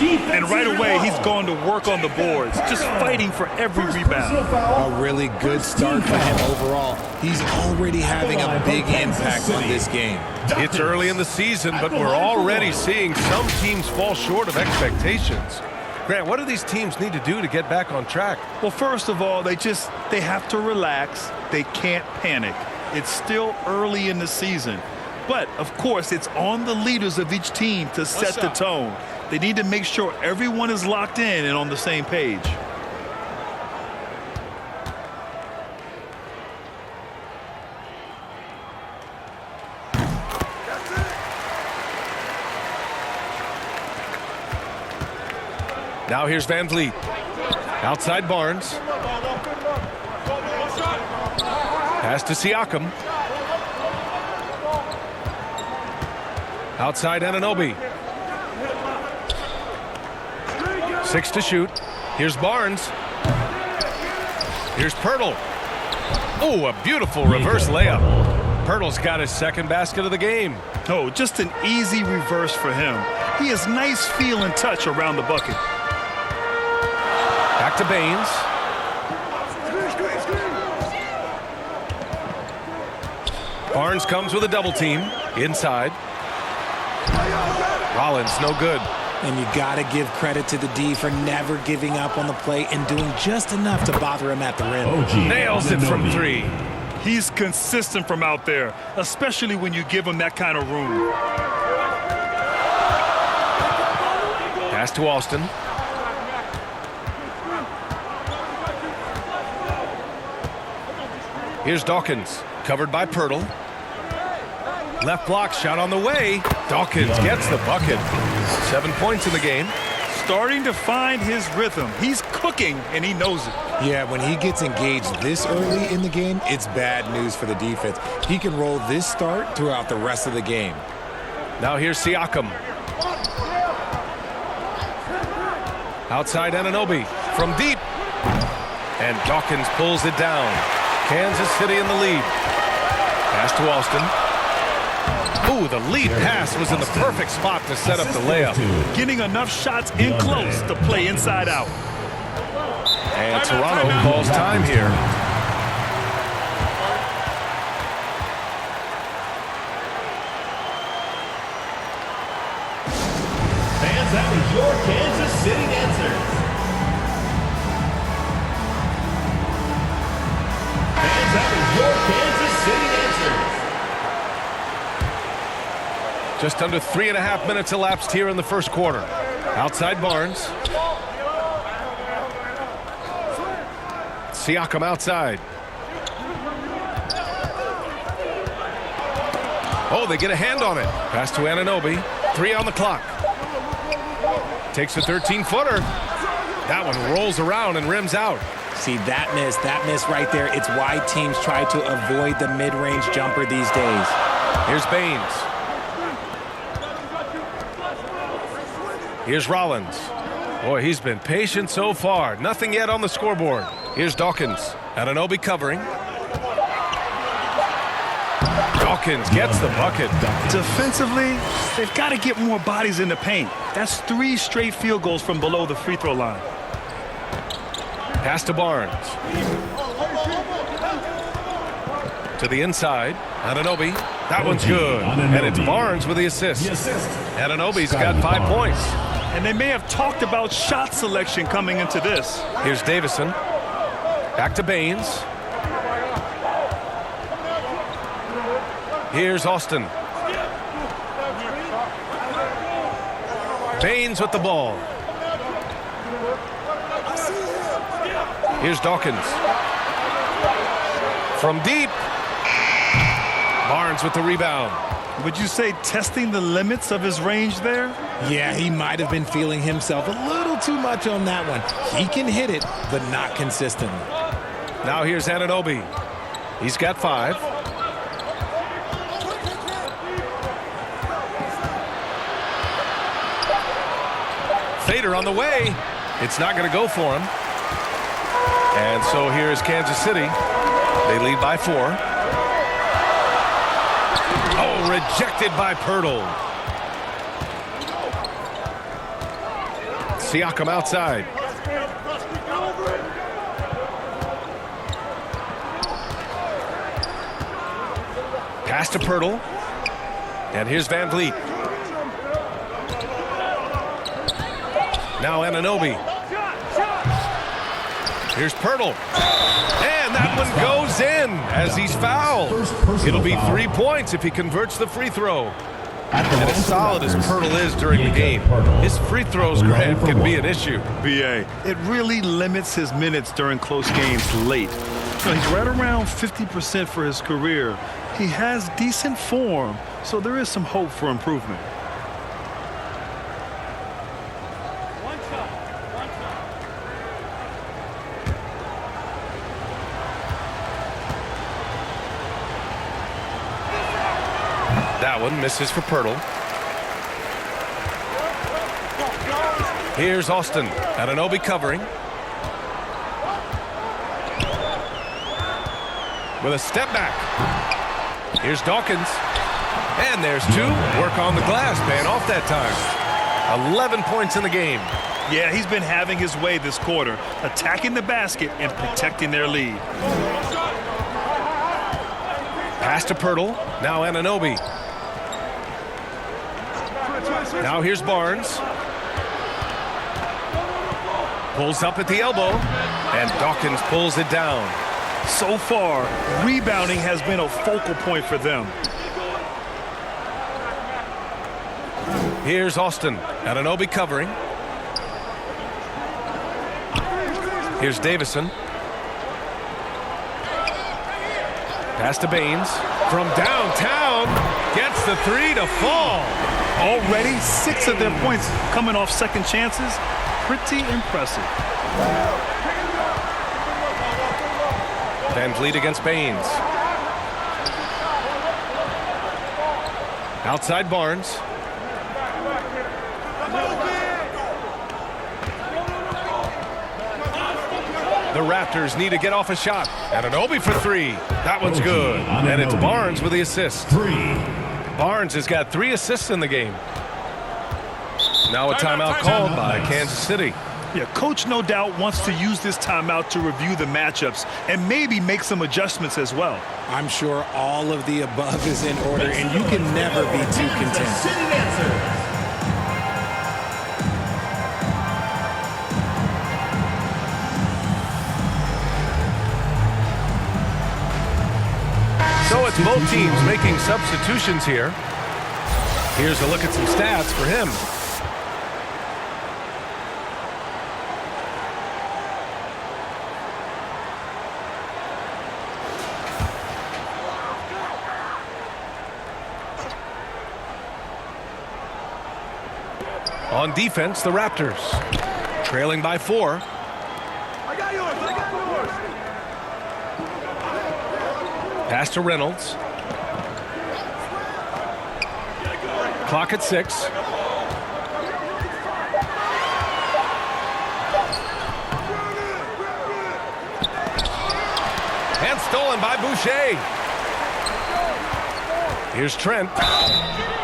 And right away, he's going to work on the boards, just fighting for every rebound. A really good start for him overall. He's already having a big impact on this game. It's early in the season, but we're already seeing some teams fall short of expectations. Grant, what do these teams need to do to get back on track? Well, first of all, they have to relax. They can't panic. It's still early in the season. But, of course, it's on the leaders of each team to set the tone. They need to make sure everyone is locked in and on the same page. Now here's Van Vliet. Outside Barnes. Pass to Siakam. Outside Anunoby. 6 to shoot. Here's Barnes. Here's Poeltl. Oh, a beautiful reverse layup. Poeltl's got his second basket of the game. Oh, just an easy reverse for him. He has nice feel and touch around the bucket. Back to Baines. Barnes comes with a double team. Inside. Rollins, no good. And you got to give credit to the D for never giving up on the play and doing just enough to bother him at the rim. Nails it from 3. He's consistent from out there, especially when you give him that kind of room. Pass to Austin. Here's Dawkins, covered by Poeltl. Left block shot on the way. Dawkins gets the bucket. 7 points in the game. Starting to find his rhythm. He's cooking, and he knows it. Yeah, when he gets engaged this early in the game, it's bad news for the defense. He can roll this start throughout the rest of the game. Now here's Siakam. Outside Anunoby from deep. And Dawkins pulls it down. Kansas City in the lead. Pass to Austin. Ooh, the lead pass was in the perfect spot to set up the layup. Getting enough shots in close to play inside out. And Toronto calls time here. Fans, that was your Kansas City answers. Fans, that was your Kansas City answers. Just under 3.5 minutes elapsed here in the first quarter. Outside Barnes. Siakam outside. Oh, they get a hand on it. Pass to Anunoby. 3 on the clock. Takes a 13-footer. That one rolls around and rims out. See, that miss right there. It's why teams try to avoid the mid-range jumper these days. Here's Baines. Here's Rollins. Boy, he's been patient so far. Nothing yet on the scoreboard. Here's Dawkins. Anunoby covering. Dawkins gets the bucket. Defensively, they've got to get more bodies in the paint. That's 3 straight field goals from below the free throw line. Pass to Barnes. To the inside. Anunoby. That one's good. And it's Barnes with the assist. Anunoby's got 5 points. And they may have talked about shot selection coming into this. Here's Davison. Back to Baines. Here's Austin. Baines with the ball. Here's Dawkins. From deep. Barnes with the rebound. Would you say testing the limits of his range there? Yeah, he might have been feeling himself a little too much on that one. He can hit it, but not consistently. Now here's Anunoby. He's got 5. Fader on the way. It's not going to go for him. And so here's Kansas City. They lead by 4. Oh, rejected by Poeltl. Siakam outside. Pass to Pirtle. And here's Van Vliet. Now Anunoby. Here's Pirtle. And that one goes in as he's fouled. It'll be 3 points if he converts the free throw. And as solid as Pirtle is during the game, his free throws, Grant, can be an issue. BA, it really limits his minutes during close games late. He's right around 50% for his career. He has decent form, so there is some hope for improvement. That one misses for Pirtle. Here's Austin. Anunoby covering. With a step back. Here's Dawkins. And there's two. Work on the glass, paying off that time. 11 points in the game. Yeah, he's been having his way this quarter, attacking the basket and protecting their lead. Pass to Pirtle. Now Anunoby. Now here's Barnes. Pulls up at the elbow. And Dawkins pulls it down. So far, rebounding has been a focal point for them. Here's Austin. Anunoby covering. Here's Davison. Pass to Baines. From downtown. Gets the three to fall. Already 6 of their points coming off second chances. Pretty impressive. Van Vliet against Baines. Outside Barnes. The Raptors need to get off a shot. Anunoby for three. That one's good. And it's Barnes with the assist. Barnes has got 3 assists in the game. Now a timeout called by Kansas City. Yeah, coach no doubt wants to use this timeout to review the matchups and maybe make some adjustments as well. I'm sure all of the above is in order, and you can never be too content. So it's both teams making substitutions here. Here's a look at some stats for him. On defense, the Raptors trailing by 4. Pass to Reynolds. Clock at 6. And stolen by Boucher. Here's Trent.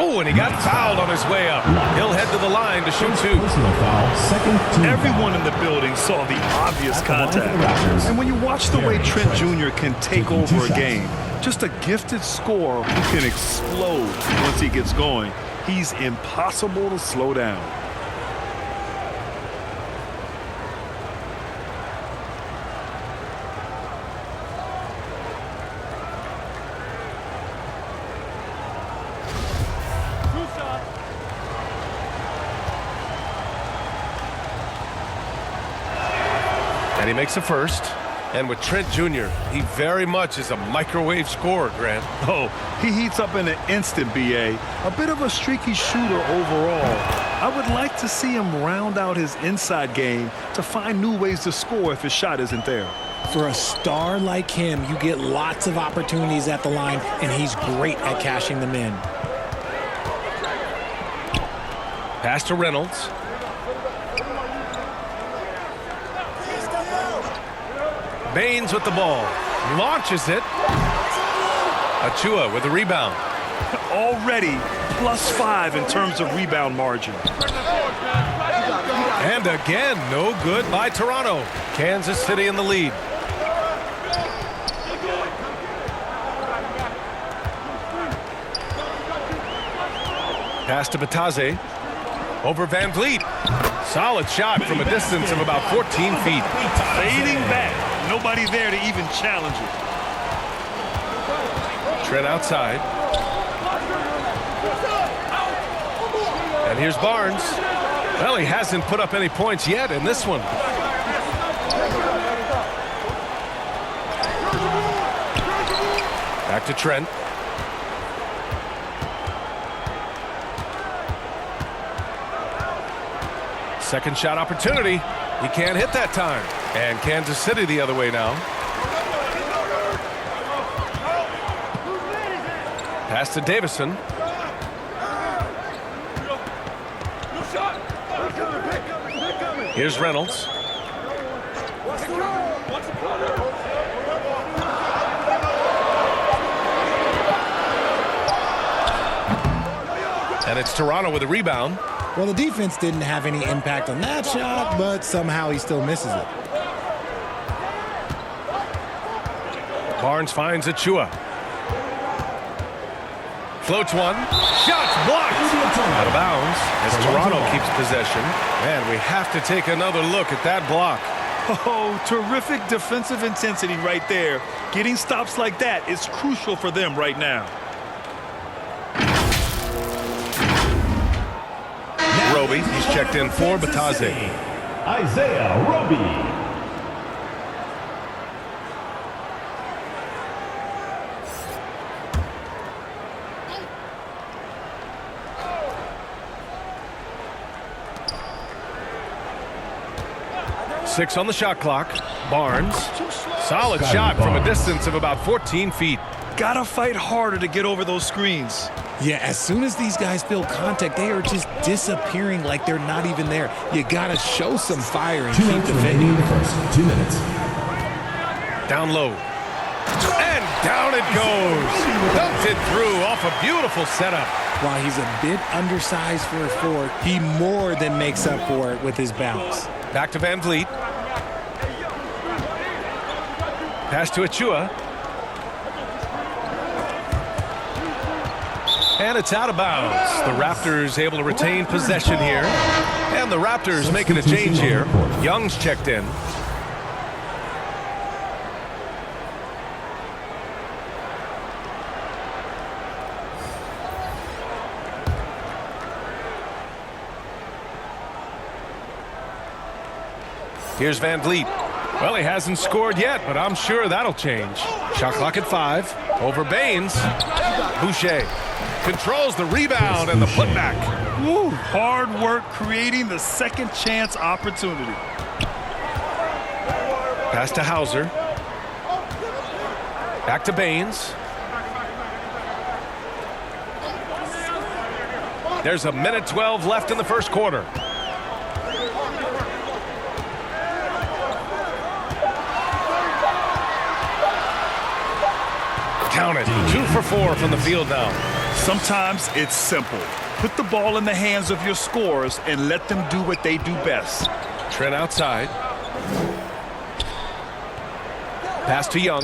Oh, and he got fouled on his way up. He'll head to the line to shoot 2. Everyone in the building saw the obvious contact. And when you watch the way Trent Jr. can take over a game, just a gifted scorer who can explode once he gets going. He's impossible to slow down. And he makes a first. And with Trent Jr., he very much is a microwave scorer, Grant. Oh, he heats up in an instant, BA. A bit of a streaky shooter overall. I would like to see him round out his inside game to find new ways to score if his shot isn't there. For a star like him, you get lots of opportunities at the line, and he's great at cashing them in. Pass to Reynolds. Baines with the ball. Launches it. Achua with the rebound. Already +5 in terms of rebound margin. And And again, no good by Toronto. Kansas City in the lead. Pass to Bataze. Over Van Vliet. Solid shot from a distance of about 14 feet. Fading back. Nobody there to even challenge it. Trent outside. And here's Barnes. Well, he hasn't put up any points yet in this one. Back to Trent. Second shot opportunity. He can't hit that time. And Kansas City the other way now. Pass to Davison. Here's Reynolds. And it's Toronto with a rebound. Well, the defense didn't have any impact on that shot, but somehow he still misses it. Barnes finds Achua. Floats one. Shots blocked. Out of bounds as Toronto keeps possession. Man, we have to take another look at that block. Oh, terrific defensive intensity right there. Getting stops like that is crucial for them right now. Roby, he's checked in for Bataze. Isaiah Roby. Six on the shot clock. Barnes. Solid shot from a distance of about 14 feet. Gotta fight harder to get over those screens. Yeah, as soon as these guys feel contact, they are just disappearing like they're not even there. You gotta show some fire and keep defending. The first 2 minutes. Down low. And down it goes. Dumped it through off a beautiful setup. While he's a bit undersized for a forward, he more than makes up for it with his bounce. Back to Van Vliet. Pass to Achua. And it's out of bounds. The Raptors able to retain possession here. And the Raptors making a change here. Young's checked in. Here's Van Vliet. Well, he hasn't scored yet, but I'm sure that'll change. Shot clock at 5. Over Baines. Boucher controls the rebound and the putback. Woo, hard work creating the second chance opportunity. Pass to Hauser. Back to Baines. There's a minute 12 left in the first quarter. Count it. 2 for 4 from the field now. Sometimes it's simple. Put the ball in the hands of your scorers and let them do what they do best. Trent outside. Pass to Young.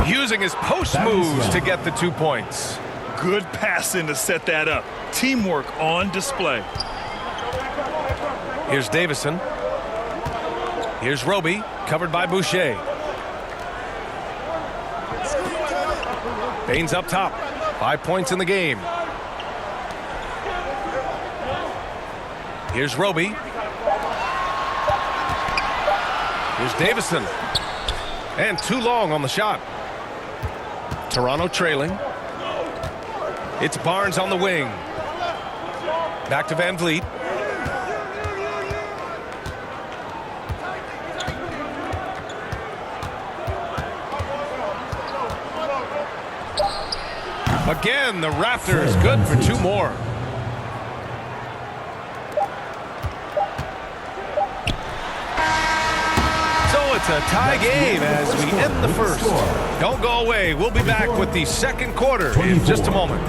Using his post moves to get the 2 points. Good passing to set that up. Teamwork on display. Here's Davison. Here's Roby, covered by Boucher. Baines up top. 5 points in the game. Here's Roby. Here's Davison. And too long on the shot. Toronto trailing. It's Barnes on the wing. Back to Van Vliet. Again, the Raptors good for 2 more. So it's a tie game as we end the first. Don't go away. We'll be back with the second quarter in just a moment.